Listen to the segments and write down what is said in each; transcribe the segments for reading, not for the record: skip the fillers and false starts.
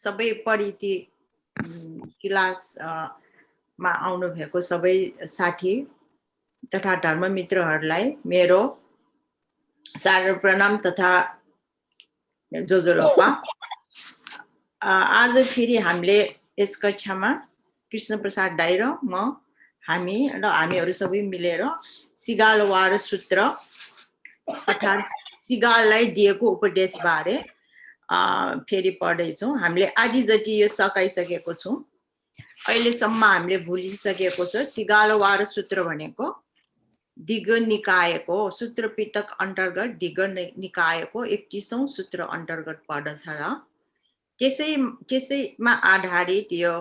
सबै परिति क्लास मा आउनु भएको सबै साथी तथा धर्ममित्रहरूलाई मेरो सादर प्रणाम तथा जोजोलोपा। आज फेरि हामीले यस कक्षामा कृष्ण प्रसाद दाइ र म हामीहरू सबै मिलेर सिगालवार सूत्र अर्थात् सिगाललाई दिएको उपदेश बारे फेरि पढ्दैछौँ। हामीले आदि जति यो सकाइसकेको छौँ। अहिलेसम्म हामीले भुलिसकेको छ सिगालवार सूत्र भनेको दिग्ग निकायको सूत्र पिटक अन्तर्गत दिग्ग निकायको 31औं सूत्र अन्तर्गत पर्दछ र त्यसैमा आधारित यो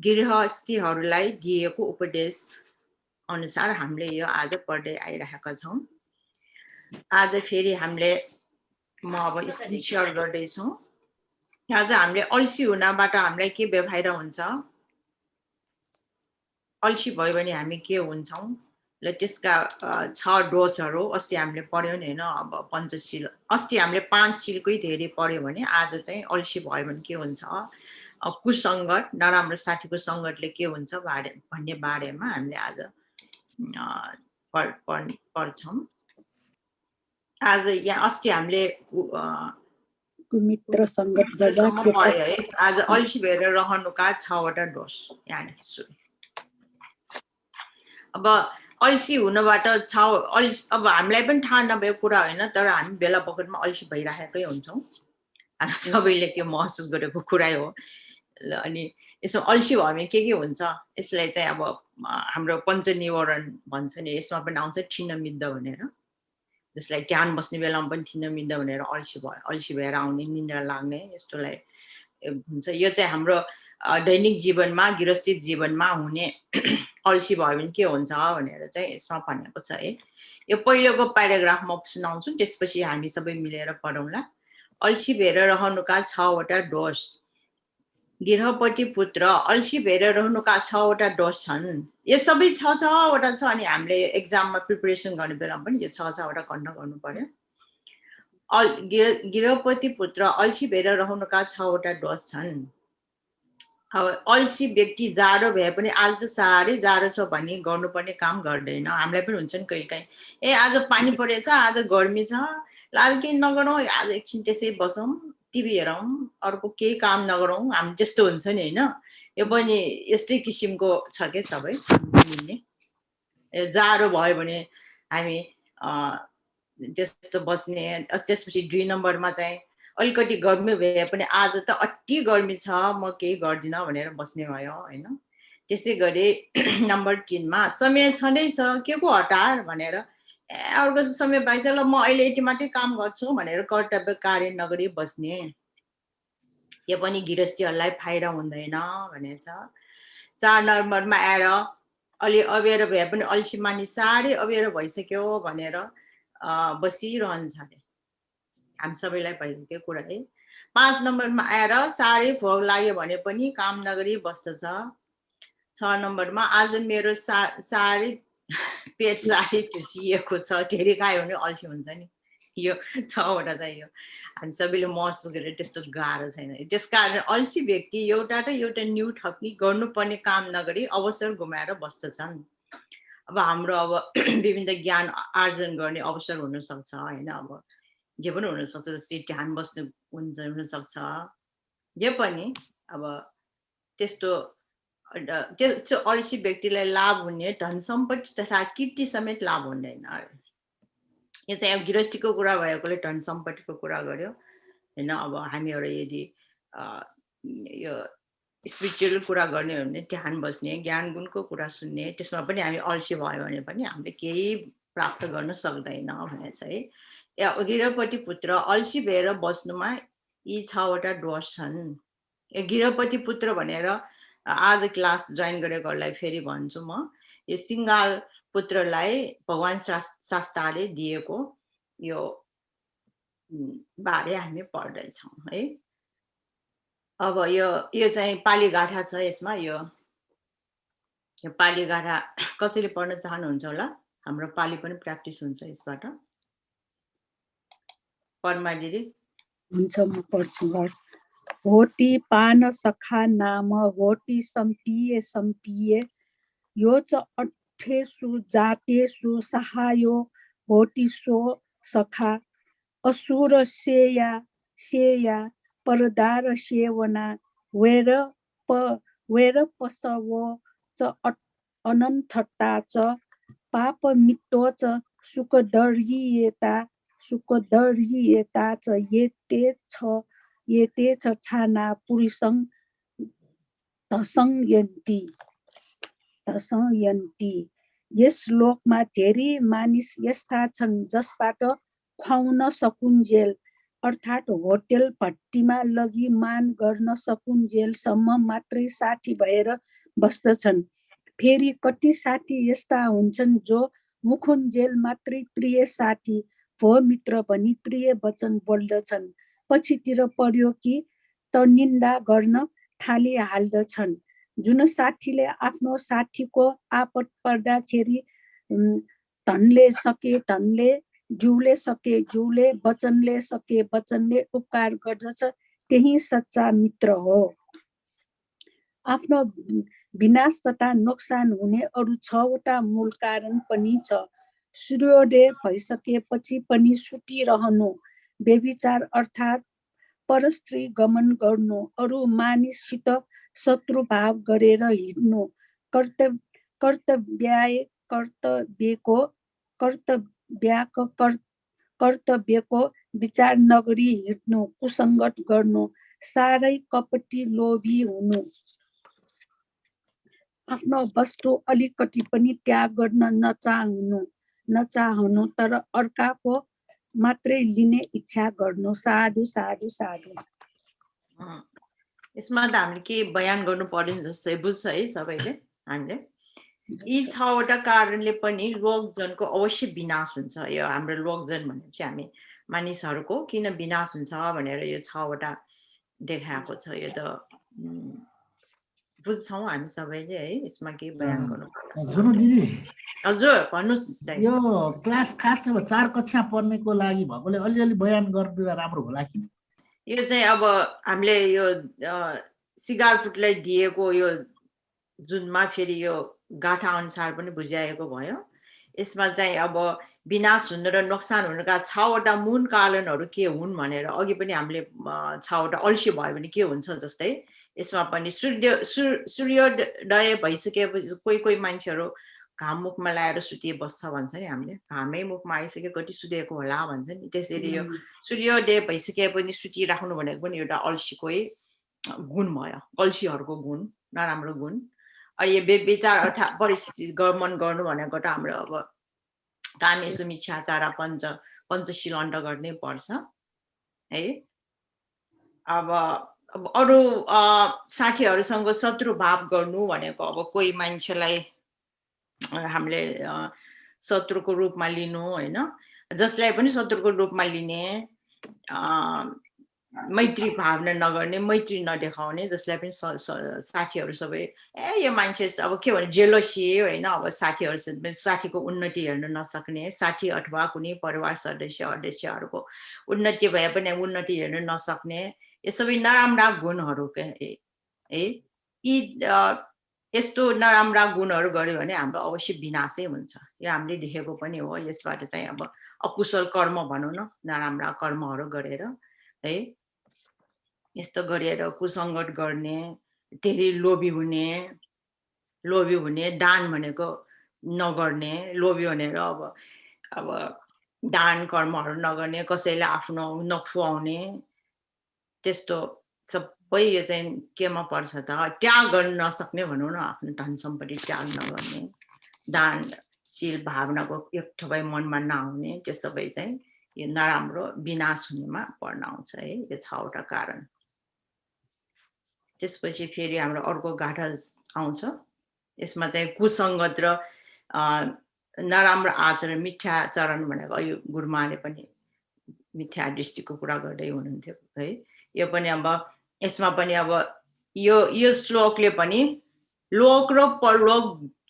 गृहस्थीहरूलाई दिएको उपदेश अनुसार हामीले यो आज पढ्दै आइरहेका छौँ। आज फेरि हामीले म अब स्क्रिन शेयर गर्दैछौँ। आज हामीले अल्छी हुनबाट हामीलाई के बेफाइदा हुन्छ, अल्छी भयो भने हामी के हुन्छौँ ल त्यसका 6 दोषहरू अस्ति हामीले पढ्यौँ नि हैन। अब पञ्चशील अस्ति हामीले 5 शीलकै धेरै पढ्यो भने आज चाहिँ अल्छी भयो भने के हुन्छ, कुसङ्गत नराम्रो साथीको सङ्गतले के हुन्छ भन्ने बारेमा हामीले आज पढ्छौँ। आज यहाँ अस्ति हामीले मित्र संगत है। आज अल्छी भएर रहनुका 6 वटा दोष यहाँदेखि सुरु। अब अल्छी हुनबाट अब हामीलाई पनि थाहा नभएको कुरा होइन, तर हामी बेला बखतमा अल्छी भइरहेकै हुन्छौँ। हामी सबैले त्यो महसुस गरेको कुरा हो। अनि यसमा अल्छी भयो भने के हुन्छ, यसलाई चाहिँ अब हाम्रो पञ्चनिवारण भन्छ नि, यसमा पनि आउँछ ठिन्न भनेर। जसलाई ध्यान बस्ने बेलामा पनि ठिन्न मिद्द भनेर अल्छी भएर आउने, निन्द्रा लाग्ने यस्तोलाई हुन्छ। यो चाहिँ हाम्रो दैनिक जीवनमा गृहस्थी जीवनमा हुने अल्छी भयो भने के हुन्छ भनेर चाहिँ यसमा भनेको छ है। यो पहिलोको प्याराग्राफ म सुनाउँछु, त्यसपछि हामी सबै मिलेर पढौँला। अल्छी भएर रहनुका 6 वटा दोष। गृहपति पुत्र अल्छी भएर रहनुका 6 वटा दोष छन्। यो सबै 6 वटा छ। अनि हामीले एक्जाममा प्रिपरेसन गर्ने बेलामा पनि यो 6 वटा खण्ड गर्नु पर्यो। गृहपति पुत्र अल्छी भएर रहनुका 6 वटा दोष छन्। अब अल्छी व्यक्ति जाडो भए पनि आज त साह्रै जाडो छ भनी गर्नुपर्ने काम गर्दैन। हामीलाई पनि हुन्छ नि कहिलेकाहीँ, आज पानी परेछ, आज गर्मी छ, आज केही नगरौँ, आज एकछिन त्यसै बसौँ, टिभी हेरौँ, अर्को केही काम नगरौँ, हामी त्यस्तो हुन्छ नि हैन। यो पनि यस्तै किसिमको छ के सबै मिल्ने। जाडो भयो भने हामी त्यस्तो बस्ने। त्यसपछि 2 नम्बरमा चाहिँ अलिकति गर्मी भए पनि आज त अति गर्मी छ, म केही गर्दिनँ भनेर बस्ने भयो हैन। त्यसै गरी नम्बर 3 मा समय छँदैछ, के को हतार भनेर अर्को समय पाइन्छ ल म अहिले यति मात्रै काम गर्छु भनेर कर्तव्य कार्य नगरी बस्ने। यो पनि गृहस्थीहरूलाई फाइदा हुँदैन भनेर छ। 4 नम्बरमा आएर अलि अबेर भए पनि अल्छी मानी साह्रै अबेर भइसक्यो भनेर बसिरहन्छ अरे। हामी सबैलाई भइसक्यो कुरा है। 5 नम्बरमा आएर साह्रै भोक लाग्यो भने पनि काम नगरी बस्दछ। 6 नम्बरमा आज मेरो साह्रै पेट साह्रै ठुसिएको छ, धेरै खायो भने अल्छी हुन्छ नि। यो 6 वटा चाहिँ यो हामी सबैले महसुस गरेर त्यस्तो गाह्रो छैन। त्यसकारण अल्छी व्यक्ति एउटा त एउटा न्यू थप्ने गर्नुपर्ने काम नगरी अवसर गुमाएर बस्दछन्। अब हाम्रो अब विभिन्न ज्ञान आर्जन गर्ने अवसर हुन सक्छ हैन। अब जे पनि हुन सक्छ, जस्तै ध्यान बस्नु हुन सक्छ। जे पनि अब त्यस्तो अल्छी व्यक्तिलाई लाभ हुने धन सम्पत्ति तथा कीर्ति समेत लाभ हुँदैन। यो चाहिँ अब गृहस्थीको कुरा भएकोले धन सम्पत्तिको कुरा गर्यो हैन। अब हामीहरू यदि यो स्पिरिचुअल कुरा गर्ने हो भने ध्यान बस्ने, ज्ञान गुणको कुरा सुन्ने, त्यसमा पनि हामी अल्छी भयो भने पनि हामीले केही प्राप्त गर्न सक्दैन भने चाहिँ गृहपति पुत्र अल्छी भएर बस्नुमा यी 6 वटा दोष छन्। गृहपति पुत्र भनेर आज क्लास जोइन गरेकोहरूलाई फेरि भन्छु म, यो सिङ्गाल पुत्रलाई भगवान शास्त्रले दिएको यो बारे हामी पढ्दैछौँ है। अब यो चाहिँ पाली गाथा छ। यसमा यो पाली गाथा कसैले पढ्न चाहनुहुन्छ होला? हाम्रो पाली पनि प्र्याक्टिस हुन्छ यसबाट। परमा दिदी हुन्छ, म पढ्छु। होटी पान सखा नाम होटी सम्पिए सम्पिए यो च अठेषु जातेषु सहायो होटी सो सखा असुर सेया परदार सेवना वैर पसवो च अनंथता च पाप मित्तो च सुखदर्यिएता च ये ते छाना पुरुषं दसंयन्ति यस श्लोकमा धेरै मानिस यस्ता छन् जसबाट खुवाउन सकुन्जेल अर्थात् होटल भट्टीमा लगी मान गर्न सकुन्जेलसम्म मात्रै साथी भएर बस्दछन्। फेरि कति साथी यस्ता हुन्छन् जो मुखुन्जेल मात्रै प्रिय साथी भो मित्र भनी प्रिय वचन बोल्दछन्, पछितिर पर्यो कि त निन्दा गर्न थालिहाल्दछन्। जुन साथीले आफ्नो साथीको आपत पर्दाखेरि धनले सके धनले, जिउले सके जिउले, वचनले सके वचनले उपकार गर्दछ, त्यही सच्चा मित्र हो। आफ्नो विनाश तथा नोक्सान हुने अरू 6 वटा मूल कारण पनि छ। सूर्योदय भइसकेपछि पनि सुतिरहनु, व्यभिचार अर्थात् परस्त्री गमन गर्नु, अरू मानिससित शत्रुभाव गरेर हिँड्नु, कर्तव्यको विचार नगरी हिँड्नु, कुसङ्गत गर्नु, साह्रै कपटी लोभी हुनु, आफ्नो वस्तु अलिकति पनि त्याग गर्न नचाहनु तर अर्काको मात्रै लिने इच्छा गर्नु। साधु साधु साधु। यसमा त हामीले के बयान गर्नु पर्यो जस्तै बुझ्छ है सबैले। हामीले यी 6 वटा कारणले पनि लोकजनको अवश्य विनाश हुन्छ। यो हाम्रो लोकजन भनेपछि हामी मानिसहरूको किन विनाश हुन्छ भनेर यो 6 वटा देखाएको छ। यो त बुझ्छौँ हामी सबैले है। यसमा के बयान गर्नु पर्छ? जुन दिदी हजुर भन्नुस्। यो क्लास खास 4 कक्षा पढ्नेको लागि भएकोले अलिअलि बयान गर्दा राम्रो होला कि? यो चाहिँ अब हामीले यो सिगारपुटलाई दिएको यो जुनमा फेरि यो गाठा अनुसार पनि बुझाएको भयो। यसमा चाहिँ अब विनाश हुनु र नोक्सान हुनुका 6 वटा मूल कारणहरू के हुन् भनेर अघि पनि हामीले 6 वटा अल्छी भयो भने के हुन्छ जस्तै यसमा पनि सूर्योदय भइसकेपछि कोही मान्छेहरू घाम मुखमा ल्याएर सुतिए बस्छ भन्छ नि हामीले। घामै मुखमा आइसके कति सुतेको होला भन्छ नि। त्यसरी यो सूर्योदय भइसके पनि सुतिराख्नु भनेको पनि एउटा अल्छीकै गुण भयो, अल्छीहरूको गुण, नराम्रो गुण। अनि यो व्यभिचार अर्थात् परिस्थिति गमन गर्नु भनेको त हाम्रो अब कामेषु मिच्छाचार पञ्चशील अन्त गर्नै पर्छ है। अब अरू साथीहरूसँग शत्रुभाव गर्नु भनेको अब कोही मान्छेलाई हामीले शत्रुको रूपमा लिनु होइन, जसलाई पनि शत्रुको रूपमा लिने, मैत्री भावना नगर्ने, मैत्री नदेखाउने, जसलाई पनि साथीहरू सबै यो मान्छे अब के भने जेलसी होइन। अब साथीको उन्नति हेर्न नसक्ने, साथी अथवा कुनै परिवार सदस्यहरूको उन्नति भए पनि उन्नति हेर्न नसक्ने, यो सबै नराम्रा गुणहरू है। यी यस्तो नराम्रा गुणहरू गर्यो भने हाम्रो अवश्य विनाशै हुन्छ। यो हामीले देखेको पनि हो। यसबाट चाहिँ अब अकुशल कर्म भनौँ न, नराम्रा कर्महरू गरेर है, यस्तो गरेर कुसङ्गत गर्ने, धेरै लोभी हुने, दान भनेको नगर्ने, लोभी भनेर अब दान कर्महरू नगर्ने, कसैलाई आफ्नो नखुवाउने, त्यस्तो सबै यो चाहिँ केमा पर्छ त? त्याग गर्न नसक्ने भनौँ न, आफ्नो धन सम्पत्ति त्याग नगर्ने, दानशील भावनाको एक ठोपाइ मनमा नआउने, त्यो सबै चाहिँ यो नराम्रो विनाश हुनेमा पर्न आउँछ है। यो 6 वटा कारण। त्यसपछि फेरि हाम्रो अर्को गाठा आउँछ। यसमा चाहिँ कुसङ्गत र नराम्रो आचरण, मिथ्याचरण भनेको यो गुरुमाले पनि मिथ्या दृष्टिको कुरा गर्दै हुनुहुन्थ्यो है। यो पनि अब यसमा पनि अब यो श्लोकले पनि लोक र परलोक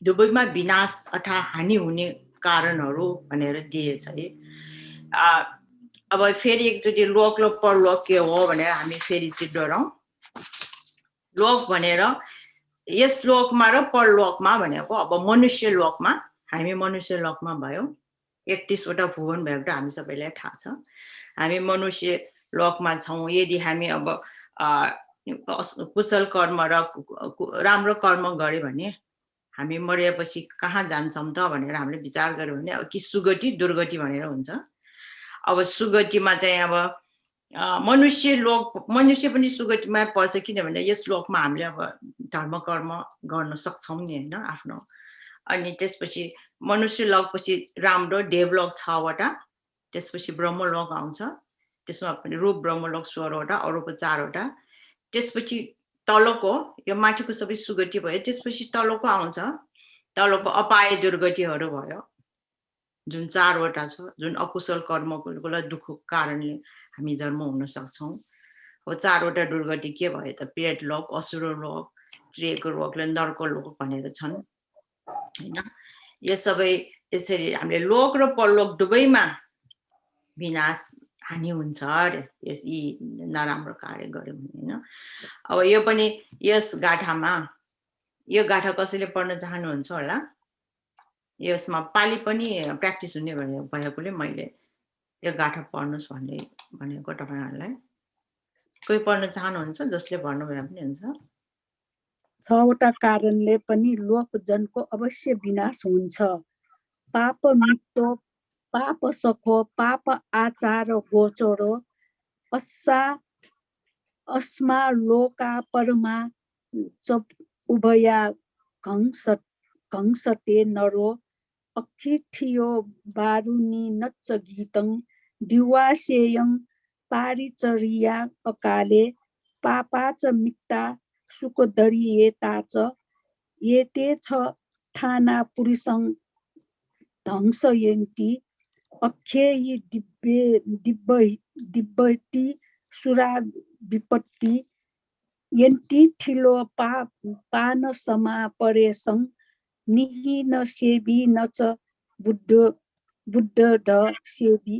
दुवैमा विनाश अथवा हानि हुने कारणहरू भनेर दिएछ है। अब फेरि एकचोटि लोक र परलोक के हो भनेर हामी फेरि चाहिँ दोहोऱ्याउँ। लोक भनेर यस लोकमा र परलोकमा भनेको अब मनुष्य लोकमा हामी मनुष्य लोकमा भयो 31वटा भुवन भएको हामी सबैलाई थाहा छ हामी मनुष्य लोकमा छौं यदि हामी अब कुशल कर्म र राम्रो कर्म गरे भने हामी मरेपछि कहाँ जान्छौं त भनेर हामीले विचार गर्यो भने कि सुगति दुर्गति भनेर हुन्छ अब सुगतिमा चाहिँ अब मनुष्य पनि सुगतिमा पर्छ किनभने यस लोकमा हामीले अब धर्म कर्म गर्न सक्छौं नि हैन आफ्नो अनि त्यसपछि मनुष्य लोकपछि राम्रो देवलोक 6वटा त्यसपछि ब्रह्मलोक आउँछ त्यसमा पनि रूप ब्रह्मलोक 16वटा अरूको 4वटा त्यसपछि तलको यो माथिको सबै सुगति भयो त्यसपछि तलको आउँछ तलको अपाय दुर्गतिहरू भयो जुन 4वटा छ जुन अकुशल कर्मको दुःखको कारणले हामी जन्म हुन सक्छौं हो 4वटा दुर्गति के भयो त प्रेत लोक असुर लोक त्रियको लोकले नरक लोक भनेर छन् हैन यो सबै यसरी हामीले लोक र परलोक दुवैमा विनाश हानि हुन्छ अरे यस यी नराम्रो कार्य गर्यो भने हैन अब यो पनि यस गाथामा यो गाथा कसैले पढ्न चाहनुहुन्छ होला यसमा पाली पनि प्र्याक्टिस हुने भएकोले मैले यो गाथा पढ्नुस् भनेको तपाईहरुलाई कोही पढ्न चाहनुहुन्छ जसले भन्नुभयो पनि हुन्छ 6वटा कारणले पनि लोकजनको अवश्य विनाश हुन्छ पाप मित्तो पाप सखो पाप आचार गोचरो अस्मा लोका परमा च उभया घंसते नरो अखिठियो बारुनी नच्च गीतं दिवासेयं पारिचर्या अकाले पापाच मित्ता सुखदरियेताच येते छ ठाना पुरुषं ध्वंसयन्ति अख्येयी दिव्यति सुरा विपत्ति यन्ति ठिलो पान समा परेसं निहीन सेवी न च बुद्ध द सेवी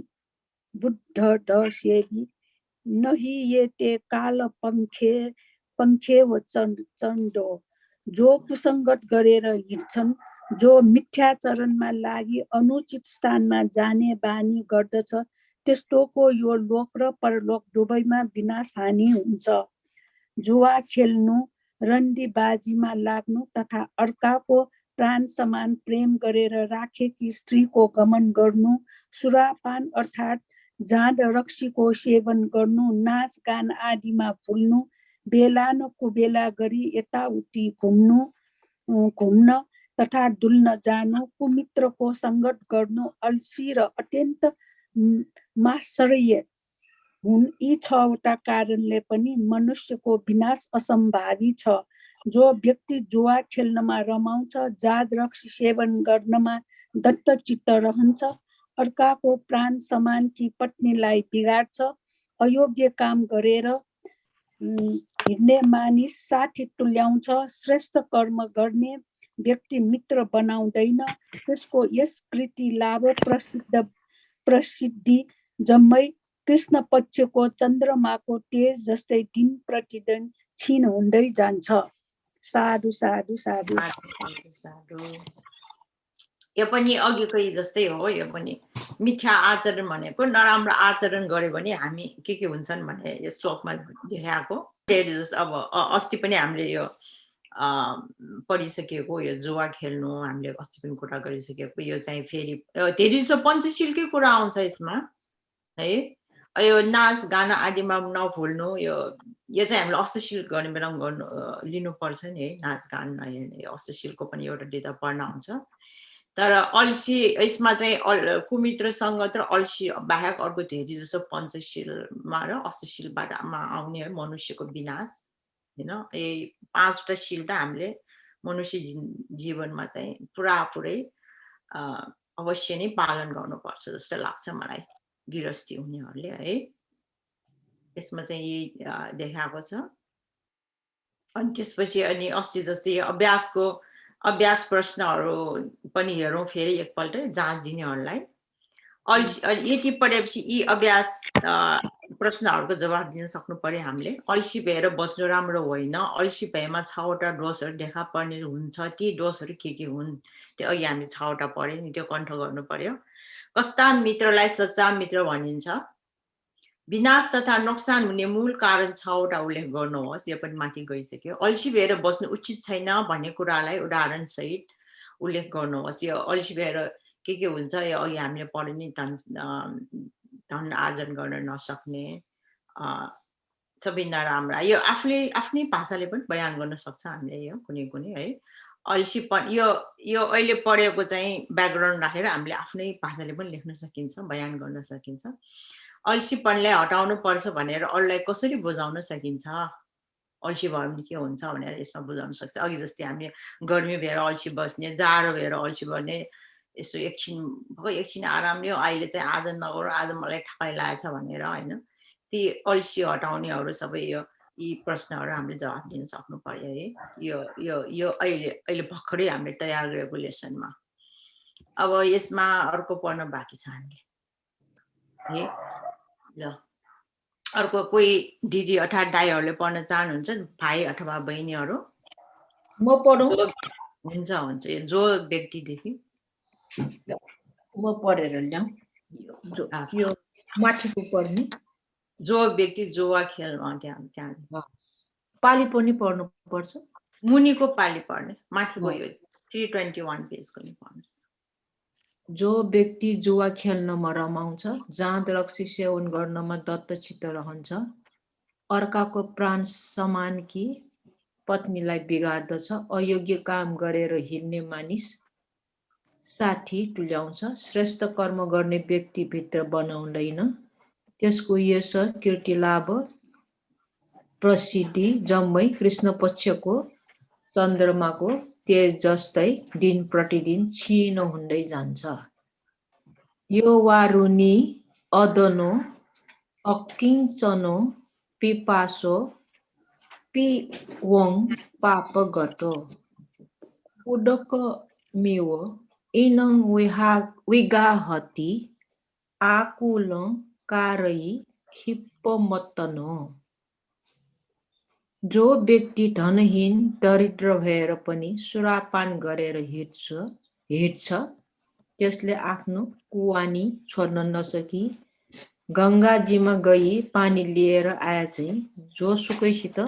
नहि येते काल पंखे व चंडो जो कुसंगत गरेर हिँड्छन् जो मिथ्याचरणमा लागि अनुचित स्थानमा जाने बानी गर्दछ त्यस्तोको यो लोक र परलोक दुवैमा विनाश हानि हुन्छ जुवा खेल्नु रन्डीबाजीमा लाग्नु तथा अर्काको प्राण समान प्रेम गरेर राखेकी स्त्रीको गमन गर्नु सुरापान अर्थात् जाँड रक्सीको सेवन गर्नु नाच गान आदिमा भुल्नु बेला न कुबेला गरी यताउति घुम्न तथा डुल्न जानु कुमित्रको संगत गर्नु अल्सी र अत्यन्त मात्सर्य हुन् यी 6वटा कारणले पनि मनुष्यको विनाश असम्भावी छ जो व्यक्ति जुवा खेल्नमा रमाउँछ जाँड रक्सी सेवन गर्नमा दत्तचित्त रहन्छ अर्काको प्राण समानकी पत्नीलाई बिगाड्छ अयोग्य काम गरेर हिँड्ने मानिस साथी तुल्याउँछ श्रेष्ठ कर्म गर्ने व्यक्ति मित्र बनाउँदैन त्यसको यस कृति लाभ प्रसिद्धि जम्मै कृष्ण पक्षको चन्द्रमाको तेज जस्तै दिन प्रतिदिन क्षीण हुँदै जान्छ साधु साधु साधु यो पनि अघिकै जस्तै हो यो पनि मिथ्या आचरण भनेको नराम्रो आचरण गर्यो भने हामी के हुन्छन् भने यो श्लोकमा देखाएको अब अस्ति पनि हामीले यो पढिसकेको यो जुवा खेल्नु हामीले अस्ति पनि कुरा गरिसकेको यो चाहिँ फेरि धेरै जसो पञ्चशीलकै कुरा आउँछ यसमा है यो नाच गाना आदिमा नभुल्नु यो चाहिँ हामीले अश्लील गर्ने बेलामा गर्नु लिनुपर्छ नि है नाच गान नहेर्ने अश्लीलको पनि एउटा डेटा पढ्न आउँछ तर अल्सी यसमा चाहिँ कुमित्रसँग र अल्सी बाहेक अर्को धेरै जसो पञ्चशीलमा र अश्लीलबाटमा आउने है मनुष्यको विनाश हैन यही 5वटा शील त हामीले मनुष्य जीवनमा चाहिँ पुरै अवश्य नै पालन गर्नुपर्छ जस्तो लाग्छ मलाई गृहस्थी हुनेहरूले है यसमा चाहिँ यही देखाएको छ अनि त्यसपछि अनि अस्ति जस्तै अभ्यास प्रश्नहरू पनि हेरौँ फेरि एकपल्ट जाँच दिनेहरूलाई यति पढेपछि यी अभ्यास प्रश्नहरूको जवाब दिन सक्नु पर्यो हामीले। अल्छी भएर बस्नु राम्रो होइन, अल्छी भएमा 6वटा दोषहरू देखा पर्ने हुन्छ। ती दोषहरू के हुन् त्यो अघि हामी 6वटा पढ्यो नि, त्यो कण्ठ गर्नु पर्यो। कस्ता मित्रलाई सच्चा मित्र भनिन्छ, विनाश तथा नोक्सान हुने मूल कारण 6वटा उल्लेख गर्नुहोस्। यो पनि माथि गइसक्यो। अल्छी भएर बस्नु उचित छैन भन्ने कुरालाई उदाहरण सहित उल्लेख गर्नुहोस्। यो अल्छी भएर के हुन्छ, यो अघि हामीले पढ्यो नि, धन आर्जन गर्न नसक्ने, सबै नराम्रा, यो आफ्नै भाषाले पनि बयान गर्न सक्छ हामीले, यो कुनै है अल्छीपन। यो अहिले पढेको चाहिँ ब्याकग्राउन्ड राखेर हामीले आफ्नै भाषाले पनि लेख्न सकिन्छ, बयान गर्न सकिन्छ। अल्छीपनलाई हटाउनु पर्छ भनेर अरूलाई कसरी बुझाउन सकिन्छ, अल्छी भयो भने के हुन्छ भनेर यसमा बुझाउन सक्छ। अघि जस्तै हामी गर्मी भएर अल्छी बस्ने, जाडो भएर अल्छी बस्ने, यसो एकछिन आराम लियो, अहिले चाहिँ आज नगरौँ, आज मलाई ठकाइ लागेछ भनेर होइन, ती अल्छी हटाउनेहरू सबै यी प्रश्नहरू हामीले जवाफ दिन सक्नु पर्यो है। यो अहिले भर्खरै हामीले तयार गरेको लेसनमा। अब यसमा अर्को पढ्न बाँकी छ हामीले है। ल अर्को कोही दिदी अथवा दाइहरूले पढ्न चाहनुहुन्छ, भाइ अथवा बहिनीहरू? म पढौँ? हुन्छ। जो व्यक्तिदेखि म पढेर ल्याउँ। यो माथिको पढ्ने जो व्यक्ति जुवा खेल्न, त्यहाँ पाली पनि पढ्नु पर्छ। मुनिको पाली पढ्ने, माथिको यो 321 पेजको नि पढ्नुहोस्। जो व्यक्ति जुवा खेल्नमा रमाउँछ, जाँद रक्सी सेवन गर्नमा दत्तचित्त रहन्छ, अर्काको प्राण समानकी पत्नीलाई बिगार्दछ, अयोग्य काम गरेर हिँड्ने मानिस साथी तुल्याउँछ, श्रेष्ठ कर्म गर्ने व्यक्ति भित्र बनाउँदैन, त्यसको यश कीर्ति लाभ प्रसिद्धि जम्मै कृष्ण पक्षको चन्द्रमाको तेज जस्तै दिन प्रतिदिन क्षीण हुँदै जान्छ। यो वारुनी अदनो अकिञ्चनो पिपासो पिवङ पाप गतो उदक मिव इनं विगाहति आकुलं कारयी क्षिप्पमत्तनो। जो व्यक्ति धनहीन दरिद्र भएर पनि सुरापान गरेर हिँड्छ, त्यसले आफ्नो कुवानी छोड्न नसकी गङ्गाजीमा गई पानी लिएर आए चाहिँ जोसुकैसित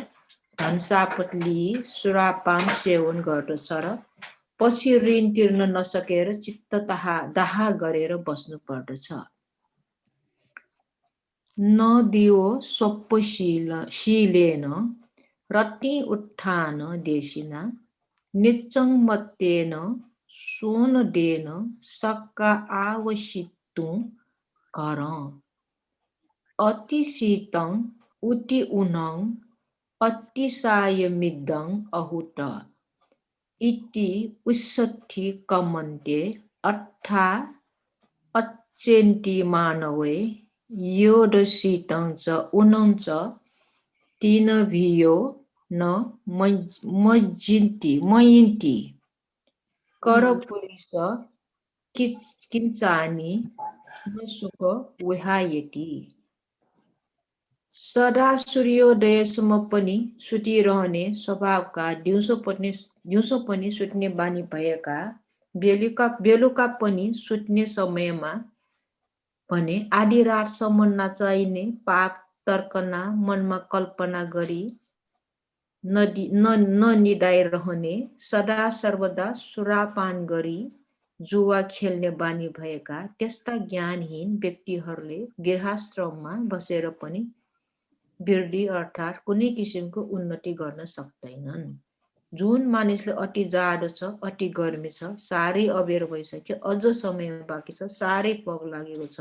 धनसापट लिई सुरापान सेवन गर्दछ र पछि ऋण तिर्न नसकेर चित्त दाह गरेर बस्नु पर्दछ। न दियो स्वप्नशीलेन रत्ति उत्थान देशिना निच्चं मत्तेन सोनदेन सक्का आवशितु कर अतिशीतं उति उनं अतिसायमिदं अहुत इति उषथि कमन्ते अट्ठा अच्चेन्ति मानवे योदशीतं च उनं च तीन भियो न मयिन्ति करपुलिस किञ्चानि न सुख विहायति। सदा सूर्योदयसम्म पनि सुतिरहने स्वभावका, दिउँसो पनि सुत्ने बानी भएका, बेलुका पनि सुत्ने समयमा भने आधी रातसम्म नचाहिने पाप तर्कना मनमा कल्पना गरी ननिदाइरहने, सदा सर्वदा सुरापान गरी जुवा खेल्ने बानी भएका त्यस्ता ज्ञानहीन व्यक्तिहरूले गृहस्थमा बसेर पनि वृद्धि अर्थात् कुनै किसिमको उन्नति गर्न सक्दैनन्। जुन मानिसले अति जाडो छ, अति गर्मी छ, साह्रै अबेर भइसक्यो, अझ समय बाँकी छ, साह्रै पग लागेको छ,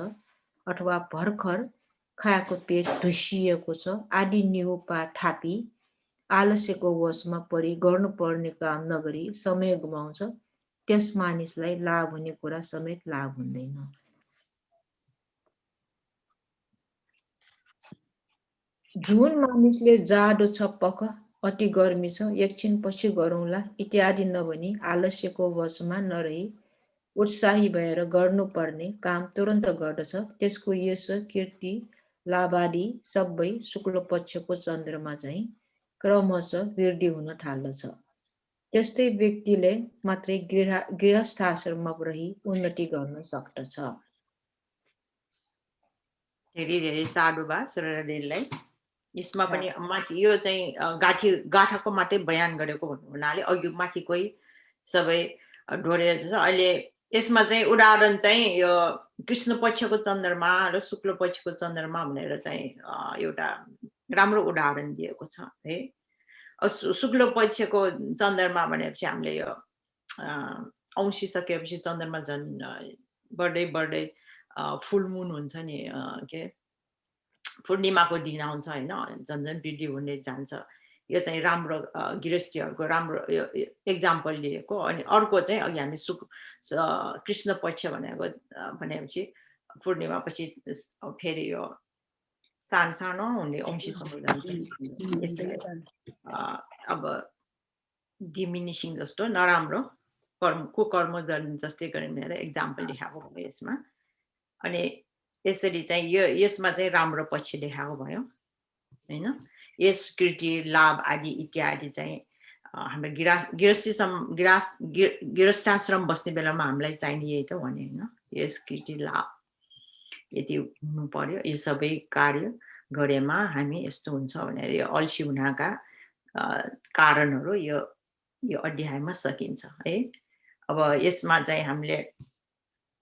अथवा भर्खर खाएको पेट धुसिएको छ, आदि निहुपा थापी आलस्यको वशमा परि गर्नुपर्ने काम नगरी समय गुमाउँछ, त्यस मानिसलाई लाभ हुने कुरा समेत लाभ हुँदैन। जुन मानिसले जाडो छ पख, अति गर्मी छ, एकछिन पछि गरौँला इत्यादि नभनी आलस्यको वशमा नरही उत्साही भएर गर्नुपर्ने काम तुरन्त गर्दछ, त्यसको यश कीर्ति लाभादी सबै शुक्ल पक्षको चन्द्रमा चाहिँ क्रमशः वृद्धि हुन थाल्दछ। त्यस्तै व्यक्तिले मात्रै गृहस्थ आश्रममा रही उन्नति गर्न सक्दछ। धेरै धेरै साधुवाद सुरेन्द्रलाई। यसमा पनि माथि यो चाहिँ गाठाको मात्रै बयान गरेको हुनाले अघि माथि कोही सबै डोरेर छ। अहिले यसमा चाहिँ उदाहरण चाहिँ यो कृष्ण पक्षको चन्द्रमा र शुक्ल पक्षको चन्द्रमा भनेर चाहिँ एउटा राम्रो उदाहरण दिएको छ है। शुक्ल पक्षको चन्द्रमा भनेपछि हामीले यो औँसी सकेपछि चन्द्रमा झन् बढ्दै बढ्दै फुल मुन हुन्छ नि, के पूर्णिमाको दिन आउँछ होइन, झन् झन् वृद्धि हुँदै जान्छ। यो चाहिँ राम्रो गृहस्थीहरूको राम्रो एक्जाम्पल लिएको। अनि अर्को चाहिँ अघि हामी कृष्ण पक्ष भनेपछि पूर्णिमा पछि फेरि यो सानो सानो हुने औँसीसम्म जान्छ। यसलाई अब डिमिनिसिङ जस्तो नराम्रो कुकर्म जस्तै गरेर एक्जाम्पल देखाएको भयो यसमा। अनि यसरी चाहिँ यसमा चाहिँ राम्रो पक्ष देखाएको भयो होइन। यस कृति लाभ आदि इत्यादि चाहिँ हाम्रो गृहस्थाश्रम बस्ने बेलामा हामीलाई चाहिने यही त भने होइन। यस कृति लाभ यति हुनु पर्यो, यो सबै कार्य गरेमा हामी यस्तो हुन्छ भनेर यो अल्छी हुनका कारणहरू यो अध्यायमा सकिन्छ है। अब यसमा चाहिँ हामीले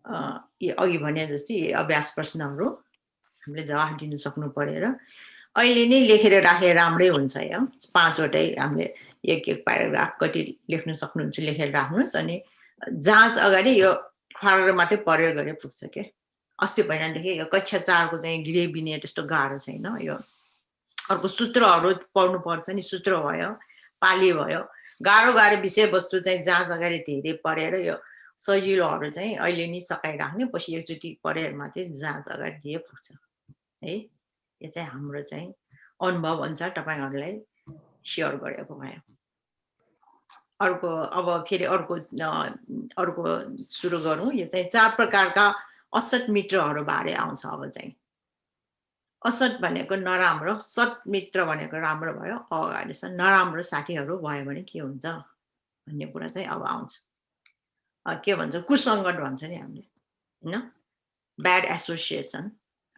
अघि भने जस्तै अभ्यास प्रश्नहरू हामीले जवाफ दिन सक्नु परेर अहिले नै लेखेर राखे राम्रै हुन्छ है। 5 वटै हामीले एक प्याराग्राफ कति लेख्न सक्नुहुन्छ लेखेर राख्नुहोस्। अनि जाँच अगाडि यो खरेर मात्रै पढेर गरे पुग्छ के। 80 महिनादेखि यो कक्षा 4 को चाहिँ गृह विनय त्यस्तो गाह्रो छैन। यो अर्को सूत्रहरू पढ्नु पर्छ नि, सूत्र भयो, पाली भयो, गाह्रो विषयवस्तु चाहिँ जाँच अगाडि धेरै पढेर यो सजिलोहरू चाहिँ अहिले नै सकाइराख्ने, पछि एकचोटि पढेर मात्रै जाँच अगाडि दिए पुग्छ है। यो चाहिँ हाम्रो चाहिँ अनुभव अनुसार तपाईहरुलाई शेयर गरेको भयो। अर्को अब फेरि अर्को सुरु गरौँ। यो चाहिँ 4 प्रकारका असत मित्रहरू बारे आउँछ। अब चाहिँ असत भनेको नराम्रो, सत मित्र भनेको राम्रो भयो। अगाडि छ नराम्रो साथीहरू भयो भने के हुन्छ भन्ने कुरा चाहिँ अब आउँछ। के भन्छ, कुसङ्गत भन्छ नि हामीले हैन, ब्याड एसोसिएसन।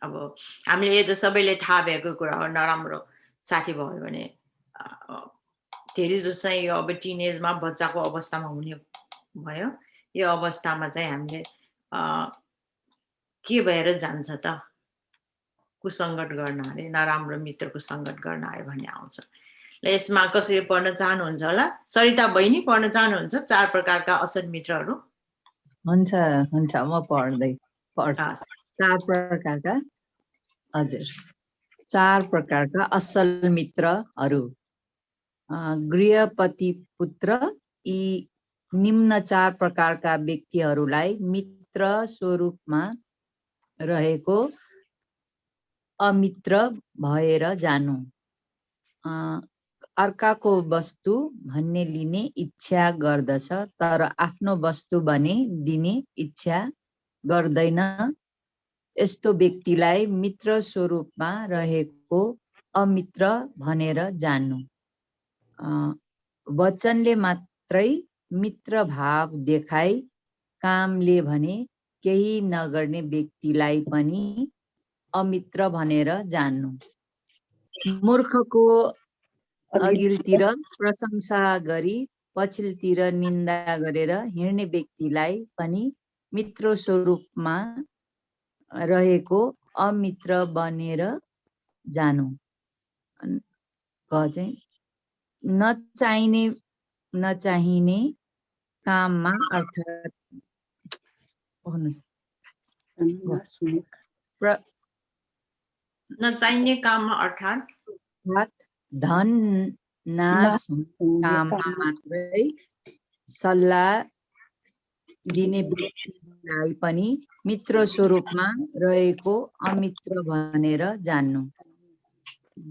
अब हामीले यो सबैले थाहा भएको कुरा हो। नराम्रो साथी भयो भने धेरै जसो चाहिँ यो अब टिनेजमा बच्चाको अवस्थामा हुने भयो। यो अवस्थामा चाहिँ हामीले के भएर जान्छ त, कुसङ्गत गर्न अरे नराम्रो मित्रको सङ्गत गर्न अरे भन्ने आउँछ। ल यसमा कसरी पढ्न चाहनुहुन्छ होला? सरिता बहिनी पढ्न चाहनुहुन्छ 4 प्रकारका असल मित्रहरू? हुन्छ हुन्छ, म पढ्छु। 4 प्रकारका, हजुर, 4 प्रकारका असल मित्रहरू। गृहपति पुत्र यी निम्न 4 प्रकारका व्यक्तिहरूलाई मित्र स्वरूपमा रहेको अमित्र भएर जानु। अर्काको वस्तु भन्ने लिने इच्छा गर्दछ, तर आफ्नो वस्तु भने दिने इच्छा गर्दैन। यस्तो व्यक्तिलाई मित्र स्वरूपमा रहेको अमित्र भनेर जान्नु। वचनले मात्रै मित्र भाव देखाई कामले भने केही नगर्ने व्यक्तिलाई पनि अमित्र भनेर जान्नु। मूर्खको अघिल्तिर प्रशंसा गरी पछिल्तिर निन्दा गरेर हिँड्ने व्यक्तिलाई पनि मित्र स्वरूपमा रहेको अमित्र बनेर जानु। चाहिँ नचाहिने काममा अर्थात् नचाहिने काममा अर्थात् धन नाश काममा मात्रै सल्लाह दिने व्यक्तिलाई पनि मित्र स्वरूपमा रहेको अमित्र भनेर जान्नु।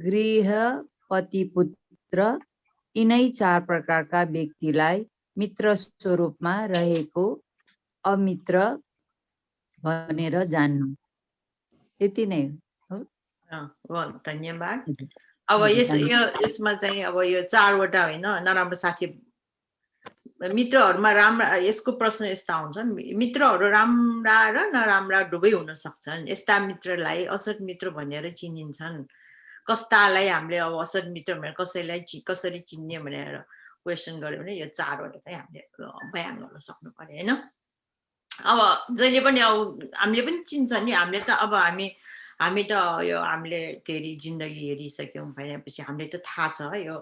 गृहपति पुत्र यिनै 4 प्रकारका व्यक्तिलाई मित्र स्वरूपमा रहेको अमित्र भनेर जान्नु। यति नै हो। धन्यवाद। हजुर, अब हजुर, यसमा चाहिँ अब यो 4 वटा होइन नराम्रो साथी मित्रहरूमा राम्रा यसको प्रश्न यस्तो आउँछ मित्रहरू राम्रा र नराम्रा दुवै हुन सक्छन्। यस्ता मित्रलाई असत मित्र भनेर चिनिन्छन्। कस्तालाई हामीले अब असत मित्र भनेर कसरी चिन्ने भनेर क्वेसन गर्यो भने यो 4 वटा चाहिँ हामीले बयान गर्न सक्नु पर्यो हैन। अब जहिले पनि अब हामीले पनि चिन्छ नि हामीले त अब हामी त यो हामीले धेरै जिन्दगी हेरिसक्यौँ भनेपछि हामीले त थाहा छ यो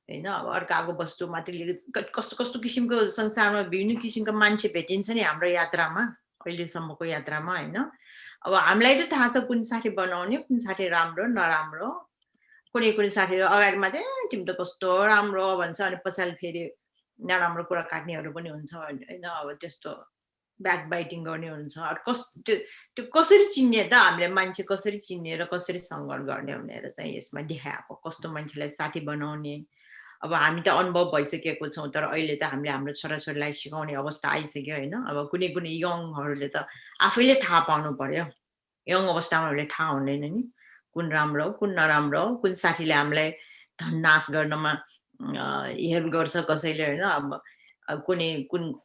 हैन। अब अर्काको वस्तु मात्रै कस्तो कस्तो किसिमको संसारमा विभिन्न किसिमको मान्छे भेटिन्छ नि हाम्रो यात्रामा अहिलेसम्मको यात्रामा हैन। अब हामीलाई त थाहा छ कुन साथी बनाउने कुन साथी राम्रो नराम्रो। कुनै साथीहरू अगाडि मात्रै तिमी त कस्तो राम्रो भन्छ अनि पछाडि फेरि नराम्रो कुरा काट्नेहरू पनि हुन्छ हैन। अब त्यस्तो ब्याक बाइटिङ गर्ने हुन्छ। त्यो कसरी चिन्ने त हामीले मान्छे कसरी चिन्ने र कसरी सङ्घर्ष गर्ने भनेर चाहिँ यसमा देखाएको कस्तो मान्छेलाई साथी बनाउने। अब हामी त अनुभव भइसकेको छौँ तर अहिले त हामीले हाम्रो छोराछोरीलाई सिकाउने अवस्था आइसक्यो हैन। अब कुनै यङहरूले त आफैले थाहा पाउनु पर्यो। यङ अवस्थामा हामीले थाहा हुँदैन नि कुन राम्रो हो कुन नराम्रो हो कुन साथीले हामीलाई धन नाश गर्नमा हेल्प गर्छ कसैले हैन। अब कुन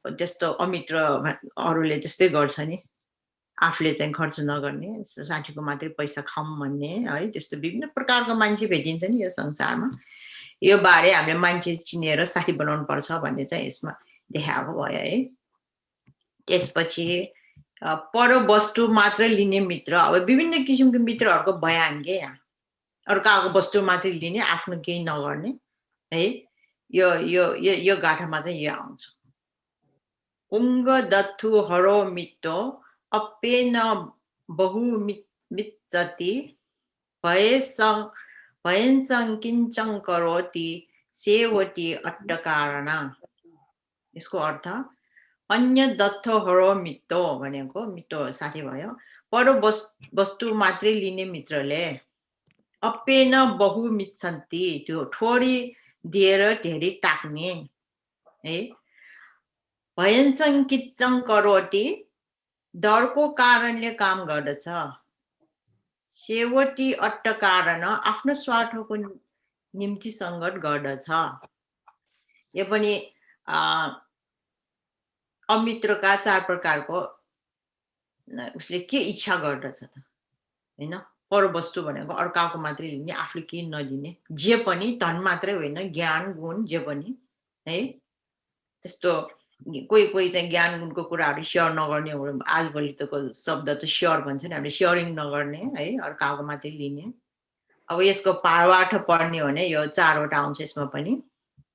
त्यस्तो अमित्रहरूले त्यस्तै गर्छ नि आफूले चाहिँ खर्च नगर्ने साथीको मात्रै पैसा खाऊँ भन्ने है। त्यस्तो विभिन्न प्रकारको मान्छे भेटिन्छ नि यो संसारमा। यो बारे हामीले मान्छे चिनेर साथी बनाउनु पर्छ भन्ने चाहिँ यसमा देखाएको भयो है। त्यसपछि पर वस्तु मात्र लिने मित्र अब विभिन्न किसिमको मित्रहरूको बयान के यहाँ अर्काको वस्तु मात्रै लिने आफ्नो केही नगर्ने है। यो गाथामा चाहिँ यो आउँछ। उङ्ग दत्थु हरो मित्तो अप्पेन बहु मिच्चति भयंसं किञ्चं करोति सेवती अट्टकारण। यसको अर्थ अन्य दत्थ हरो मित्तो भनेको मित्तो साथी भयो। पर वस्तु मात्रै लिने मित्रले अप्पेन बहु मिच्छन्ति त्यो थोडी दिएर धेरै ताक्ने है। भयंसं किच्चं करोति डरको कारणले काम गर्दछ। सेवती अट्ट कारण आफ्नो स्वार्थको निम्ति सङ्घर्ष गर्दछ। यो पनि अमित्रका 4 प्रकारको उसले के इच्छा गर्दछ त हैन। पर वस्तु भनेको अर्काको मात्रै लिने आफूले केही नलिने जे पनि धन मात्रै होइन ज्ञान गुण जे पनि है। त्यस्तो कोही चाहिँ ज्ञान गुणको कुराहरू सेयर नगर्ने आजभोलि त शब्द त सेयर भन्छ नि हामीले सेयरिङ नगर्ने है अर्काको मात्रै लिने। अब यसको पार्वार्थ पढ्ने हो भने यो 4 वटा आउँछ यसमा पनि।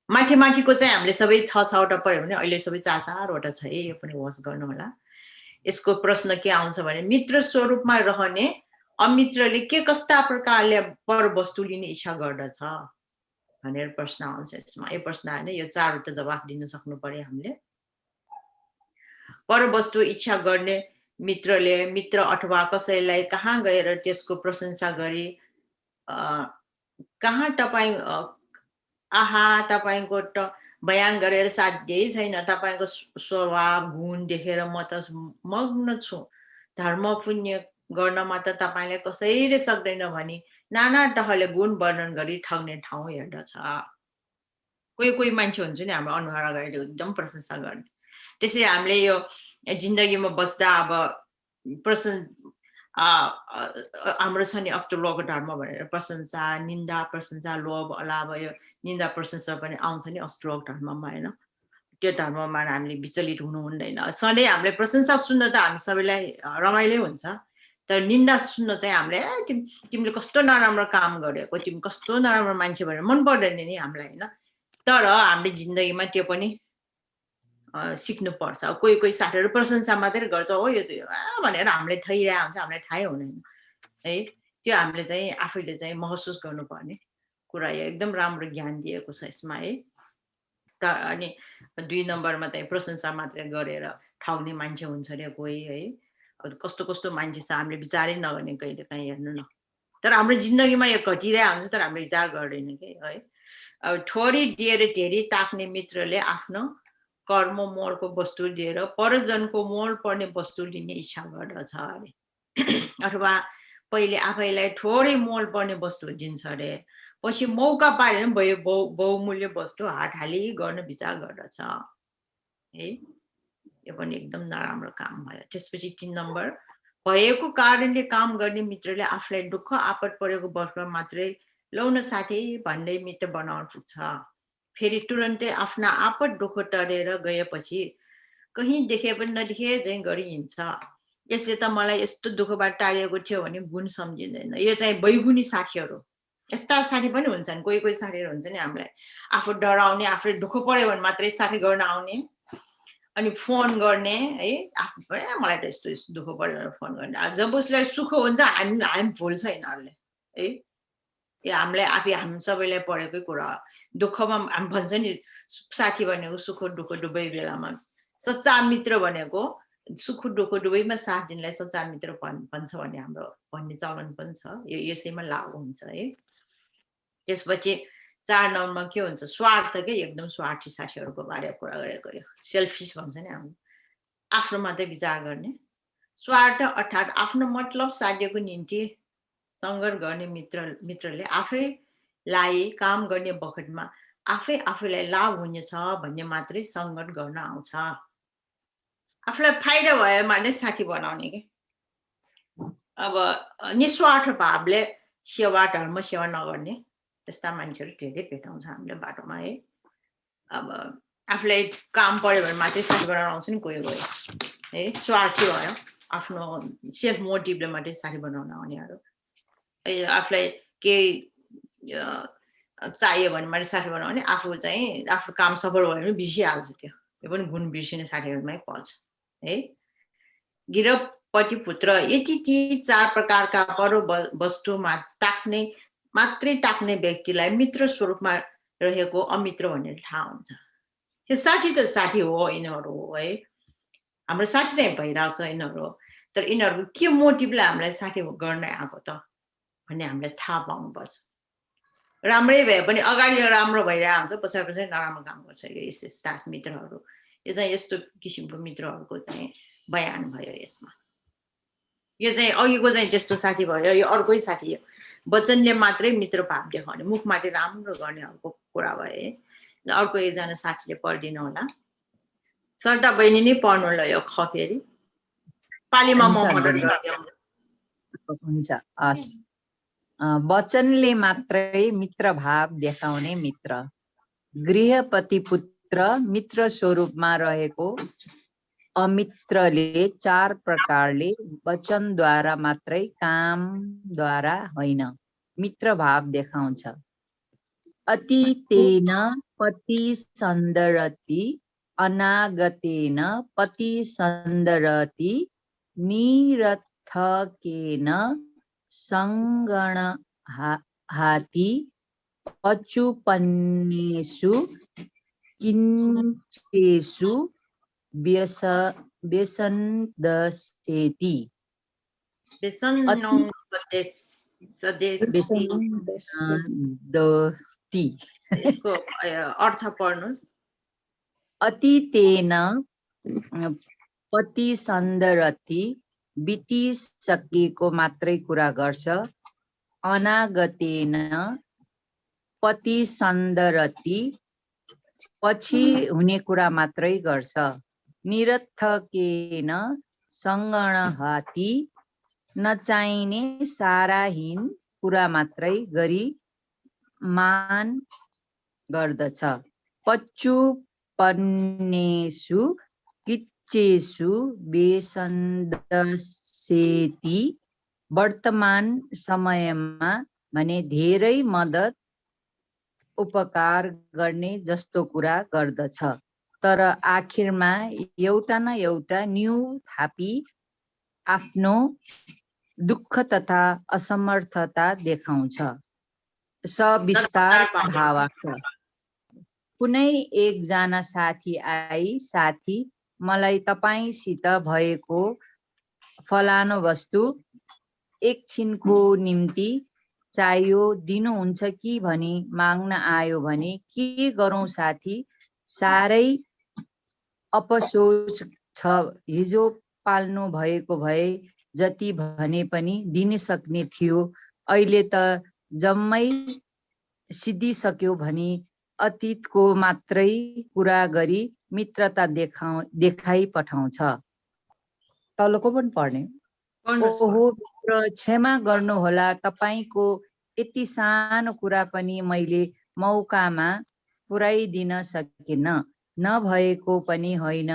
माथिको चाहिँ हामीले सबै 6 वटा पढ्यो भने अहिले सबै 4 वटा छ है। यो पनि होस् गर्नु होला। यसको प्रश्न के आउँछ भने मित्र स्वरूपमा रहने अमित्रले के कस्ता प्रकारले पर वस्तु लिने इच्छा गर्दछ भनेर प्रश्न आउँछ यसमा। यो प्रश्न हैन यो 4 वटा जवाफ दिन सक्नु पर्यो हामीले। पर वस्तु इच्छा गर्ने मित्रले मित्र अथवा कसैलाई कहाँ गएर त्यसको प्रशंसा गरी कहाँ तपाईको त बयान गरेर साध्यै छैन। तपाईको स्वभाव गुण देखेर म त मग्न छु। धर्म पुण्य गर्नमा त तपाईले कसैले सक्दैन भनी नाना तहले गुण वर्णन गरी ठग्ने ठाउँ हेर्दछ। कोही मान्छे हुन्छ नि हाम्रो अनुहार अगाडि एकदम प्रशंसा गर्ने। त्यसै हामीले यो जिन्दगीमा बस्दा अब हाम्रो छ नि अष्टलोक धर्म भनेर प्रशंसा निन्दा प्रशंसा लोभ अलाभ यो निन्दा प्रशंसा पनि आउँछ नि अष्टलोक धर्ममा हैन। त्यो धर्ममा हामीले विचलित हुनु हुँदैन। सधैँ हामीले प्रशंसा सुन्न त हामी सबैलाई रमाइलो हुन्छ तर निन्दा सुन्न चाहिँ हामीले तिमीले कस्तो नराम्रो काम गरेको तिमी कस्तो नराम्रो मान्छे भनेर मन पर्दैन नि हामीलाई हैन। तर हामीले जिन्दगीमा त्यो पनि सिक्नु पर्छ। कोही साथीहरू प्रशंसा मात्रै गर्छ हो यो भनेर हामीले ठगिरहेको हुन्छ हामीलाई थाहै हुँदैन है। त्यो हामीले चाहिँ आफैले चाहिँ महसुस गर्नुपर्ने कुरा एकदम राम्रो ज्ञान दिएको छ यसमा है। अनि 2 नम्बरमा चाहिँ प्रशंसा मात्रै गरेर ठग्ने मान्छे हुन्छ रे कोही है। कस्तो मान्छे छ हामीले विचारै नगर्ने कहिले काहीँ हेर्नु न। तर हाम्रो जिन्दगीमा यो घटिरहेको हुन्छ तर हामीले विचार गर्दैन के है। अब थोडी दिएर धेरै ताक्ने मित्रले आफ्नो कर्म मोलको वस्तु दिएर परजनको मोल पर्ने वस्तु लिने इच्छा गर्दछ अरे। अथवा पहिले आफैलाई थोरै मोल पर्ने वस्तु दिन्छ अरे, पछि मौका पाएर पनि बहुमूल्य वस्तु हातहाली गर्न विचार गर्दछ है। यो पनि एकदम नराम्रो काम भयो। त्यसपछि 3 नम्बर, भएको कारणले काम गर्ने मित्रले आफूलाई दुःख आपत परेको वर्षमा मात्रै लौ न साथी भन्दै मित्र बनाउन पुग्छ, फेरि तुरन्तै आफ्ना आपत दुःख टरेर गएपछि कहीँ देखे पनि नदेखे चाहिँ गरी हिँड्छ। यसले त मलाई यस्तो दुःखबाट टाढिएको थियो भने गुण सम्झिँदैन। यो चाहिँ बैगुनी साथीहरू, यस्ता साथी पनि हुन्छन्। कोही कोही साथीहरू हुन्छ नि हामीलाई आफू डराउने, आफूले दुःख पर्यो भने मात्रै साथी गर्न आउने, अनि फोन गर्ने है, आफ्नो मलाई त यस्तो यस्तो दुःख पर्यो भनेर फोन गर्ने। जब उसलाई सुख हुन्छ हामी भुल्छ यिनीहरूले है। यो हामीलाई हामी सबैलाई परेकै कुरा हो। दुःखमा हामी भन्छ नि साथी भनेको सुख दुःख दुवै बेलामा, सच्चा मित्र भनेको सुख दुःख दुवैमा साथ दिनलाई सच्चा मित्र भन्छ भन्ने हाम्रो भन्ने चलन पनि छ। यो यसैमा लागु हुन्छ है। त्यसपछि 4 नम्बरमा के हुन्छ, स्वार्थ के एकदम स्वार्थी साथीहरूको बारेमा कुरा गरेको यो सेल्फिस भन्छ नि हामी, आफ्नो मात्रै विचार गर्ने। स्वार्थ अर्थात् आफ्नो मतलब साध्यको निम्ति सङ्घर्ष गर्ने मित्रले आफैलाई काम गर्ने बखतमा आफैलाई लाभ हुनेछ भन्ने मात्रै सङ्घर्ष गर्न आउँछ। आफूलाई फाइदा भयो भने साथी बनाउने के। अब निस्वार्थ भावले सेवा धर्म सेवा नगर्ने त्यस्ता मान्छेहरू धेरै भेटाउँछ हामीले बाटोमा है। अब आफूलाई काम पर्यो भने मात्रै साथी बनाउन आउँछ नि कोही कोही है, स्वार्थी भयो, आफ्नो सेल्फ मोटिभले मात्रै साथी बनाउन आउनेहरू। आफूलाई केही चाहियो भने मात्रै साथी बनाउने, आफू चाहिँ आफ्नो काम सफल भयो भने बिर्सिहाल्छ त्यो। यो पनि गुण बिर्सिने साथीहरूमै पर्छ है। गिरहपति पुत्र यति ती 4 प्रकारका पर वस्तुमा मात्रै टाक्ने व्यक्तिलाई मित्र स्वरूपमा रहेको अमित्र भनेर थाहा हुन्छ। यो साथी त साथी हो, यिनीहरू हो है, हाम्रो साथी चाहिँ भइरहेछ यिनीहरू, तर यिनीहरूको के मोटिभले हामीलाई साथी गर्न आएको त भन्ने हामीलाई थाहा पाउनुपर्छ। राम्रै भए पनि अगाडि राम्रो भइरहेको हुन्छ, पछाडि पछाडि नराम्रो काम गर्छ यो यस्ता मित्रहरू। यो चाहिँ यस्तो किसिमको मित्रहरूको चाहिँ बयान भयो यसमा। यो चाहिँ अघिको चाहिँ त्यस्तो साथी भयो, यो अर्कै साथी हो, वचनले मात्रै मित्र भाव देखाउने, मुख मात्रै राम्रो गर्नेहरूको कुरा भयो है। अर्को एकजना साथीले पढिदिनु होला। सरता बहिनी नै पढ्नु होला यो ख फेरि पालीमा म मद्दत गर्छु। हुन्छ हस्। वचनले मात्रै मित्र भाव देखाउने मित्र। गृहपति पुत्र मित्र स्वरूपमा रहेको अमित्रले 4 प्रकारले वचनद्वारा मात्रै कामद्वारा होइन मित्र भाव देखाउँछ। अतीतेन पति सन्दरति अनागतेन पति सन्दरति निरर्थकेन सङ्गणहाति पचुपन्नेषु किञ्चेषु व्यसन्दस्येति। अर्थ पढ्नुस्। अतीतेन पति सन्दरति बितिसकेको मात्रै कुरा गर्छ। अनागतेन पति सन्दरति पछि हुने कुरा मात्रै गर्छ। निरर्थकेन सङ्गणहाति नचाहिने साराहीन कुरा मात्रै गरी मान गर्दछ। पचुपन्नेषु किच्चेषु व्यसन्दस्येति वर्तमान समयमा भने धेरै मद्दत उपकार गर्ने जस्तो कुरा गर्दछ, तर आखिरमा एउटा न एउटा न्यू थापी आफ्नो दुःख तथा असमर्थता देखाउँछ। सविस्तार भावार्थ। कुनै एकजना साथी आई, साथी मलाई तपाईसित भएको फलानो वस्तु एकछिनको निम्ति चाहियो, दिनुहुन्छ कि भनी माग्न आयो भने के गरौँ साथी? साह्रै अपसोच छ, हिजो पाल्नु भएको भए जति भने पनि दिन सक्ने थियो। अहिले त जम्मै सिद्धिसक्यो भनी अतीतको मात्रै कुरा गरी मित्रता देखाइ पठाउँछ। तलको पनि पढ्ने। ओहो मित्र, क्षमा गर्नुहोला, तपाईँको यति सानो कुरा पनि मैले मौकामा पुर्याइदिन सकिन। नभएको पनि होइन,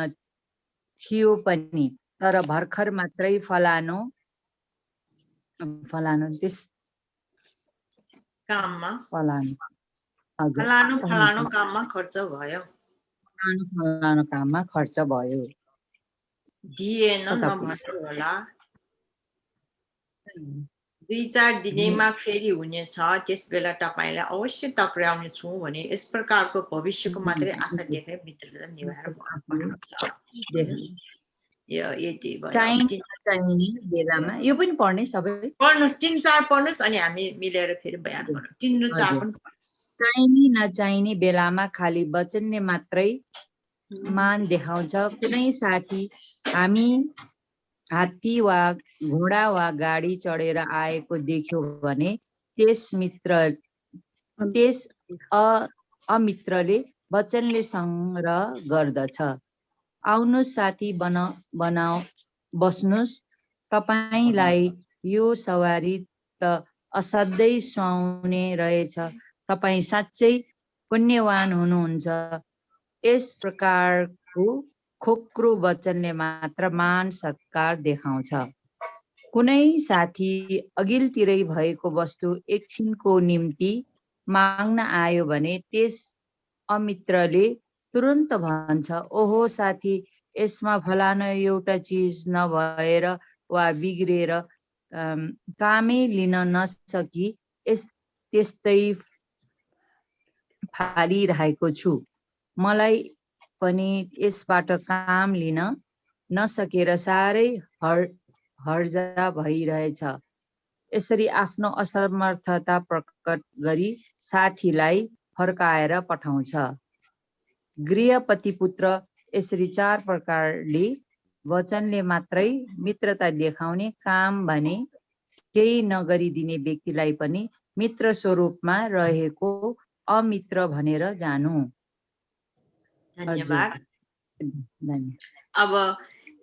थियो पनि, तर भर्खर मात्रै फलानो त्यस काममा हजुर, फलानो काममा खर्च भयो। फलानो काममा खर्च भयो। दिएन नभन्नु होला। 2-4 दिनैमा फेरि हुनेछ, त्यस बेला तपाईँलाई अवश्य टक्राउने छु भने यस प्रकारको भविष्यको मात्रै आशा देखाइ मित्रता निभाएर पठाउँछ। यो यति भयो। चाहिने बेलामा यो पनि पढ्ने सबै पढ्नुहोस्, 3-4 पढ्नुहोस् अनि हामी मिलेर फेरि बयान गरौँ। 3 र 4 पनि पढ्नुहोस्। चाहिने नचाहिने बेलामा खाली वचनले मात्रै मान देखाउँछ। कुनै साथी हामी हात्ती वा घोडा वा गाडी चढेर आएको देख्यो भने त्यस अमित्रले वचनले संग्रह गर्दछ। आउनुहोस् साथी बस्नुहोस्, तपाईलाई यो सवारी त असाध्यै सुहाउने रहेछ। तपाईँ साँच्चै पुण्यवान हुनुहुन्छ। यस प्रकारको खोक्रो वचनले मात्र मान सत्कार देखाउँछ। कुनै साथी अघिल्तिरै भएको वस्तु एकछिनको निम्ति माग्न आयो भने त्यस अमित्रले तुरन्त भन्छ, ओहो साथी, यसमा फलानो एउटा चिज नभएर वा बिग्रेर कामै लिन नसकी त्यस्तै फालिरहेको छु। मलाई पनि यसबाट काम लिन नसकेर साह्रै हर्जा भइरहेछ। यसरी आफ्नो असमर्थता प्रकट गरी साथीलाई फर्काएर पठाउँछ। गृहपति पुत्र यसरी 4 प्रकारले वचनले मात्रै मित्रता देखाउने काम भने केही नगरिदिने व्यक्तिलाई पनि मित्र स्वरूपमा रहेको अमित्र भनेर जानु। धन्यवाद। अब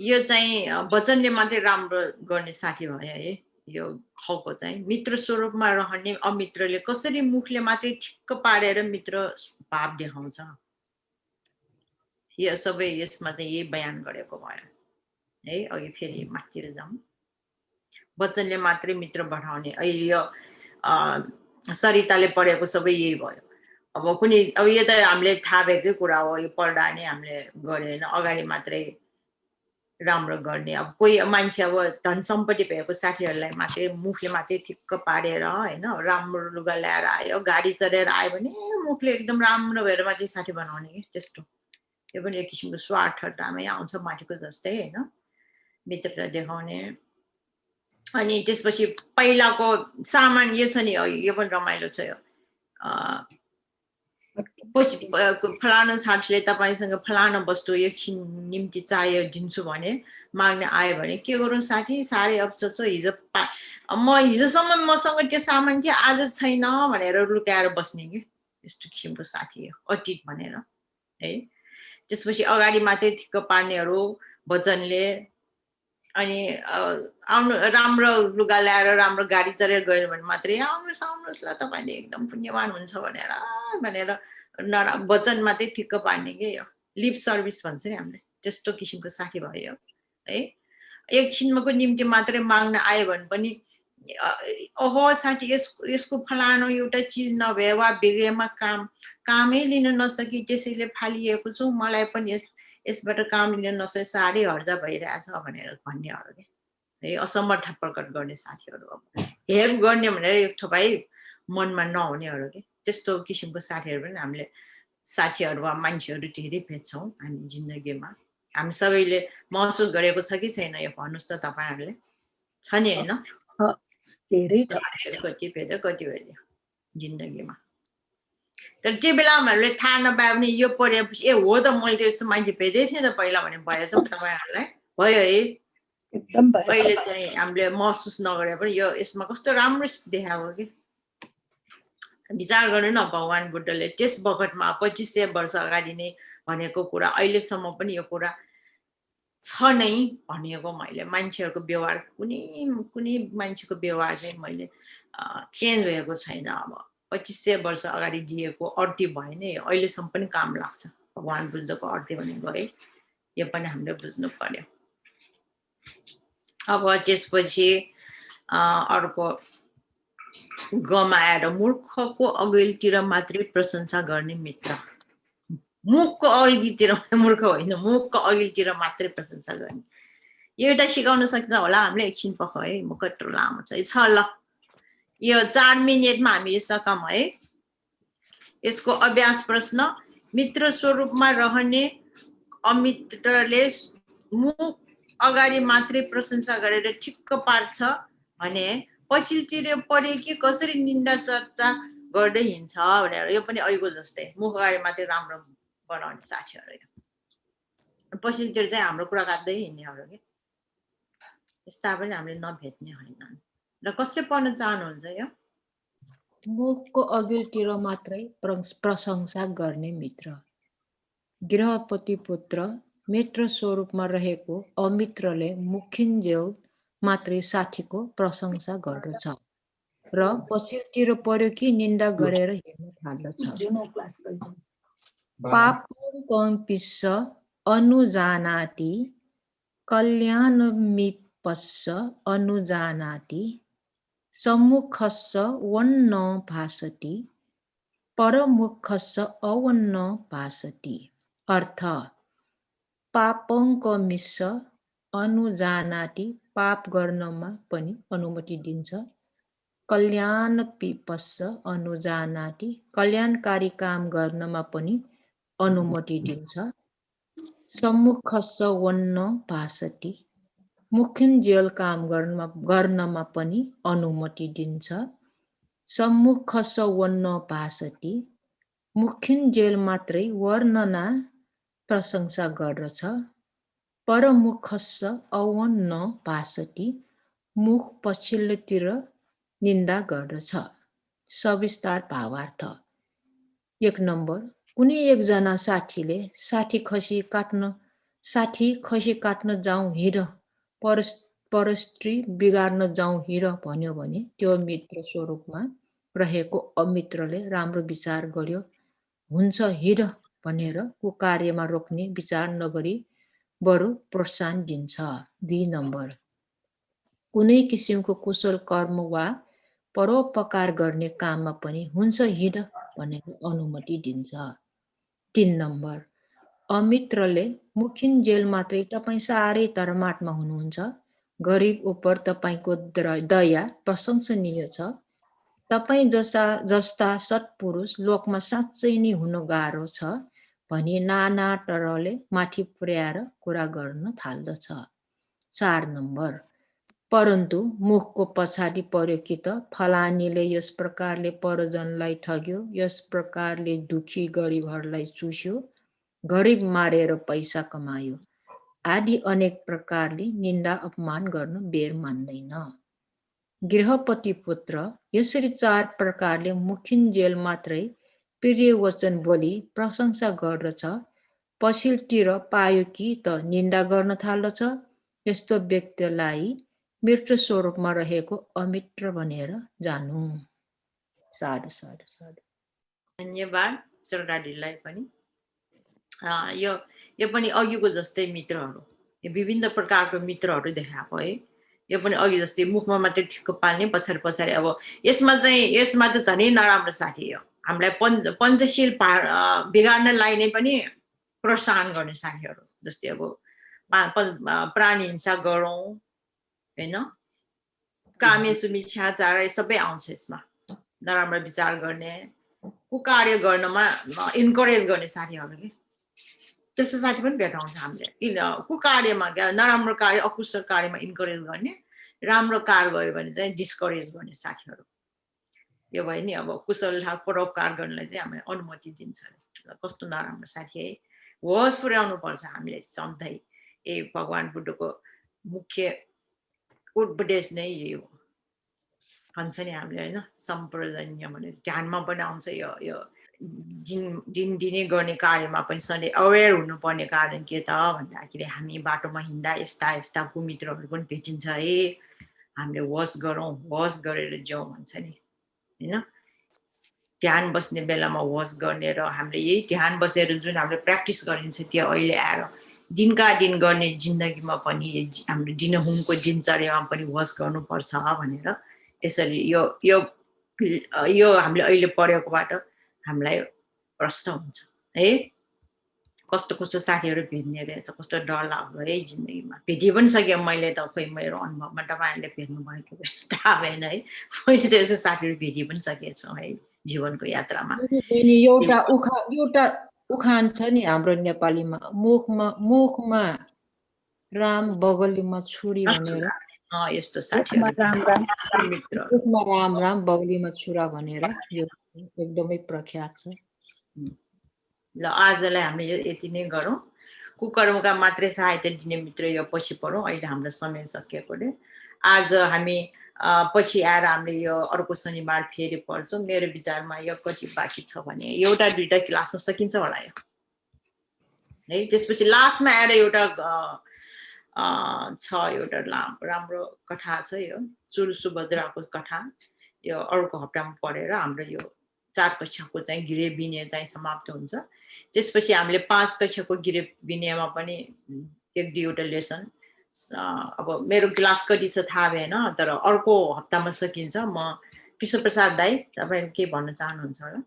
यो चाहिँ वचनले मात्रै राम्रो गर्ने साथी भयो है। यो खालको चाहिँ मित्र स्वरूपमा रहने अमित्रले कसरी मुखले मात्रै ठिक्क पारेर मित्र भाव देखाउँछ। यो सबै यसमा चाहिँ यही बयान गरेको भयो है। अघि फेरि माथितिर जाउँ। वचनले मात्रै मित्र बढ़ाउने, यो सरिताले पढेको सबै यही भयो। अब कुनै अब यो त हामीले थाहा भएकै कुरा हो, यो पढ्दा नै हामीले गरे हैन, अगाडि मात्रै राम्रो गर्ने। अब कोही मान्छे अब धन सम्पत्ति भएको साथीहरूलाई मात्रै मुखले मात्रै ठिक्क पारेर हैन, राम्रो लुगा ल्याएर आयो, गाडी चढेर आयो भने मुखले एकदम राम्रो भएर मात्रै साथी बनाउने कि त्यस्तो। यो पनि एक किसिमको स्वार्थतामै आउँछ माथिको जस्तै हैन, मित्रता देखाउने। अनि त्यसपछि पहिलाको सामान यो छ नि, यो पनि रमाइलो छ। यो फलाना साथीले तपाईसँग फलाना वस्तु एकछिन निम्ति चाहियो दिन्छु भने माग्ने आयो भने के गरौँ साथी, साह्रै अप्सोस छ, हिजोसम्म मसँग त्यो सामान थियो, आज छैन भनेर लुकाएर बस्ने कि यस्तो किसिमको साथी हो अतीत भनेर है। त्यसपछि अगाडि मात्रै ठिक्क पार्नेहरू वचनले। अनि आउनु, राम्रो लुगा ल्याएर राम्रो गाडी चढेर गयो भने मात्रै आउनुहोस् ल तपाईँले एकदम पुण्यवान हुन्छ भनेर वचन मात्रै ठिक्क पार्ने के यो लिप सर्भिस भन्छ नि हामीले, त्यस्तो किसिमको साथी भयो है। एकछिनको निम्ति मात्रै माग्न आयो भने पनि ओहो साथी, यसको फलानो एउटा चिज नभए वा बिग्रेमा कामै लिन नसकी त्यसैले फालिएको छु, मलाई पनि यसबाट काम लिन नसके साह्रै हर्जा भइरहेछ भनेर भन्नेहरू के है, असमर्थ प्रकट गर्ने साथीहरू। अब हेल्प गर्ने भनेर एक थोपाई मनमा नहुनेहरू के त्यस्तो किसिमको साथीहरू पनि हामीले साथीहरू वा मान्छेहरू धेरै भेट्छौँ हामी जिन्दगीमा। हामी सबैले महसुस गरेको छ कि छैन यो भन्नुहोस् त तपाईँहरूले, छ नि होइन? धेरै छ, कति भेट्यो कति भेट्यो जिन्दगीमा। तर त्यो बेला हामीले थाहा नपायो भने यो पढेपछि ए हो त मैले यस्तो मान्छे भेटेको थिएँ त पहिला भने भएछ तपाईँहरूलाई, भयो है? एकदम भएछ। कहिले चाहिँ हामीले महसुस नगरे पनि यो यसमा कस्तो राम्रो देखाएको कि विचार गर्नु न भगवान बुद्धले त्यस बखतमा 2500 वर्ष अगाडि नै भनेको कुरा अहिलेसम्म पनि यो कुरा छ नै भनेको मैले मान्छेहरूको व्यवहार कुनै मान्छेको व्यवहार चाहिँ मैले चेन्ज भएको छैन। अब 2500 वर्ष अगाडि दिएको अर्थी भयो नि अहिलेसम्म पनि काम लाग्छ भगवान बुद्धको अर्थी भनेको है यो पनि हामीले बुझ्नु पर्यो। अब त्यसपछि अर्को गमा आएर मूर्खको अघिल्तिर मात्रै प्रशंसा गर्ने मित्र। मुखको अघिल्तिर मूर्ख होइन मुखको अघिल्तिर मात्रै प्रशंसा गर्ने यो एउटा सिकाउन सक्छ होला हामीले एकछिन पख है म कत्रो लामो छ ल यो 4 मिनेटमा हामी यो सकम है। यसको अभ्यास प्रश्न मित्र स्वरूपमा रहने अमित्रले मुख अगाडि मात्रै प्रशंसा गरेर ठिक्क पार्छ भने पछिल्तिर परे कि कसरी निन्दा चर्चा गर्दै हिँड्छ भनेर यो पनि अहिलेको जस्तै मुख अगाडि मात्रै राम्रो बनाउने साथीहरू पछिल्तिर चाहिँ हाम्रो कुरा काट्दै हिँड्नेहरू के यस्ता पनि हामीले नभेट्ने होइन र कसले पढ्न चाहनुहुन्छ यो मुखको अघिल्तिर मात्रै प्रशंसा गर्ने मित्र। गृहपति पुत्र मित्र स्वरूपमा रहेको अमित्रले मुखिन्जेल मात्रै साथीको प्रशंसा गर्दछ र पछिल्तिर पर्यो कि निन्दा गरेर हिँड्न थाल्दछ। पापं कम्पिस्स अनुजानाति कल्याणमिपस्स अनुजानाति सम्मुखस्स वन्न भासति परमुखस्स अवन्न भासति। अर्थ पापङ्कमिस्स अनुजानाति पाप गर्नमा पनि अनुमति दिन्छ, कल्याणपिपस्स अनुजानाति कल्याणकारी काम गर्नमा पनि अनुमति दिन्छ, सम्मुखस्स वन्न भासति मुखिन्जेल काम गर्नमा पनि अनुमति दिन्छ, सम्मुखस्स वन्न भासति मुखिन्जेल मात्रै वर्णना प्रशंसा गर्दछ, परमुखस्स अवन्न भासति मुख पछिल्लोतिर निन्दा गर्दछ। सविस्तार भावार्थ। 1 नम्बर कुनै एकजना साथीले साठी खसी काट्न जाउँ हिँड परस्त्री बिगार्न जाउँ हिँड भन्यो भने त्यो मित्र स्वरूपमा रहेको अमित्रले राम्रो विचार गर्यो हुन्छ हिँड भनेर कुकार्यमा रोक्ने विचार नगरी बरु प्रोत्साहन दिन्छ। 2 नम्बर कुनै किसिमको कुशल कर्म वा परोपकार गर्ने काममा पनि हुन्छ हिँड भनेर अनुमति दिन्छ। 3 नम्बर अमित्रले मुखिन्जेल मात्रै तपाईँ साह्रै धर्मात्मा हुनुहुन्छ, गरिब उपर तपाईँको दया प्रशंसनीय छ, तपाईँ जस्ता सत्पुरुष लोकमा साँच्चै नै हुनु गाह्रो छ भनी नाना तरले माथि पुर्याएर कुरा गर्न थाल्दछ। 4 नम्बर परन्तु मुखको पछाडि पर्यो कि त फलानीले यस प्रकारले परजनलाई ठग्यो, यस प्रकारले दुखी गरिबहरूलाई चुस्यो, गरिब मारेर पैसा कमायो आदि अनेक प्रकारले निन्दा अपमान गर्न बेर मान्दैन। गृहपति पुत्र यसरी 4 प्रकारले मुखिन्जेल मात्रै प्रिय वचन बोली प्रशंसा गर्दछ, पछिल्तिर पायो कि त निन्दा गर्न थाल्दछ, यस्तो व्यक्तिलाई मित्र स्वरूपमा रहेको अमित्र भनेर जानु। साधु साधु साधु। धन्यवाद सरदारजीलाई पनि। यो पनि अघिको जस्तै मित्रहरू यो विभिन्न प्रकारको मित्रहरू देखाएको है। यो पनि अघि जस्तै मुखमा मात्रै ठिक्क पाल्ने पछाडि अब यसमा त झनै नराम्रो साथी हो, हामीलाई पञ्चशील बिगार्नलाई नै पनि प्रोत्साहन गर्ने साथीहरू जस्तै अब प्राणी हिंसा गरौँ होइन, कामे सुमिच्छाचार सबै आउँछ यसमा, नराम्रो विचार गर्ने कुकार्य गर्नमा इन्करेज गर्ने साथीहरू के त्यस्तो साथी पनि भेटाउँछ हामीले। कुकार्यमा नराम्रो कार्य अकुशल कार्यमा इन्करेज गर्ने, राम्रो कार्य गऱ्यो भने चाहिँ डिस्करेज गर्ने साथीहरू यो भयो नि। अब कुशल परोपकार गर्नलाई चाहिँ हामीले अनुमति दिन्छ। कस्तो नराम्रो साथी है, होस पुर्याउनु पर्छ हामीले सधैँ। भगवान बुद्धको मुख्य उपदेश नै यही हो भन्छ नि हामीले होइन सम्प्रदाय भनेर ध्यानमा पनि आउँछ यो दिनदिनै गर्ने कार्यमा पनि सधैँ अवेर हुनुपर्ने कारण के त भन्दाखेरि हामी बाटोमा हिँड्दा यस्ता यस्ता कुमित्रहरू पनि भेटिन्छ है हामीले होस गरौँ होस गरेर जाउँ भन्छ नि होइन ध्यान बस्ने बेलामा होस गर्ने र हामीले यही ध्यान बसेर जुन हामीले प्र्याक्टिस गरिन्छ त्यो अहिले आएर दिनका दिन गर्ने जिन्दगीमा पनि हाम्रो दिनहुँको दिनचर्यामा पनि होस गर्नुपर्छ भनेर यसरी यो हामीले अहिले पढेकोबाट हामीलाई प्रश्न हुन्छ है कस्तो कस्तो साथीहरू भेट्ने रहेछ कस्तो डर लाग्दो है जिन्दगीमा भेटिए पनि सकेँ मैले त खोइ मेरो अनुभवमा तपाईँहरूले भेट्नु भएको थाहा भएन है मैले त यसो साथीहरू भेटिए पनि सकेको छु है जीवनको यात्रामा एउटा उखान छ नि हाम्रो नेपालीमा मुखमा राम बगलीमा छुरी भनेर यस्तो साथीहरू मुखमा राम राम बगलीमा छुरा भनेर यो एकदमै प्रख्यात छ ल आजलाई हामीले यति नै गरौँ कुकर्मका मात्रै सहायता दिने मित्र यो पछि पढौँ अहिले हाम्रो समय सकिएकोले आज हामी पछि आएर हामीले यो अर्को शनिबार फेरि पढ्छौँ मेरो विचारमा यो कति बाँकी छ भने एउटा दुईटा क्लासमा सकिन्छ होला यो है त्यसपछि लास्टमा आएर एउटा छ एउटा राम्रो कथा छ यो चुर सुभद्राको कथा यो अर्को हप्तामा पढेर हाम्रो यो 4 कक्षाको चाहिँ गृह विनय चाहिँ समाप्त हुन्छ त्यसपछि हामीले 5 कक्षाको गृह विनयमा पनि एक दुईवटा लेसन अब मेरो क्लास कति छ थाहा भएन तर अर्को हप्तामा सकिन्छ म कृष्ण प्रसाद दाइ तपाईहरु के भन्न चाहनुहुन्छ होला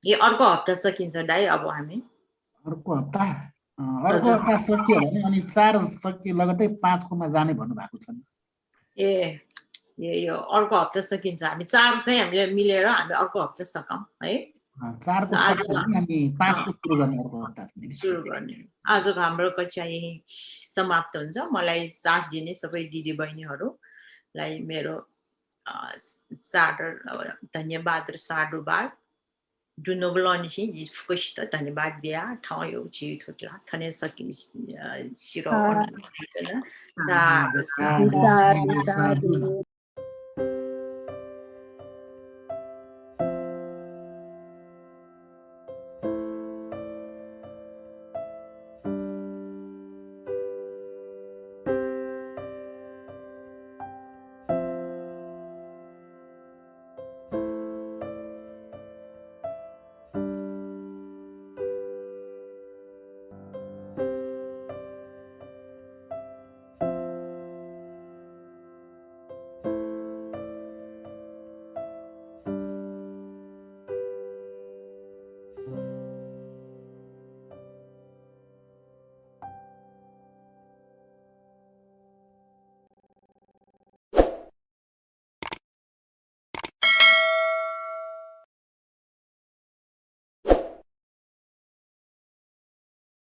यो अर्को हप्ता सकिन्छ दाइ अब हामी अर्को हप्ता सकियो भने अनि 4 सकिए लगतै 5 कोमा जाने भन्नु भएको छ यो अर्को हप्ता सकिन्छ हामी 4 चाहिँ हामीले मिलेर हामी अर्को हप्ता सकौं है 4 को सकियो भने हामी 5 को सुरु गर्ने अर्को हप्ता सुरु गर्ने आजको हाम्रो कक्षा यही समाप्त हुन्छ मलाई साथ दिने सबै दिदी बहिनीहरूलाई मेरो सादर धन्यवाद र साधुवाद दुनोगलनिसी जिफुकस्त धन्यवाद बिया ठाउँ यो छिटो क्लास थने सकिन सिरो सादु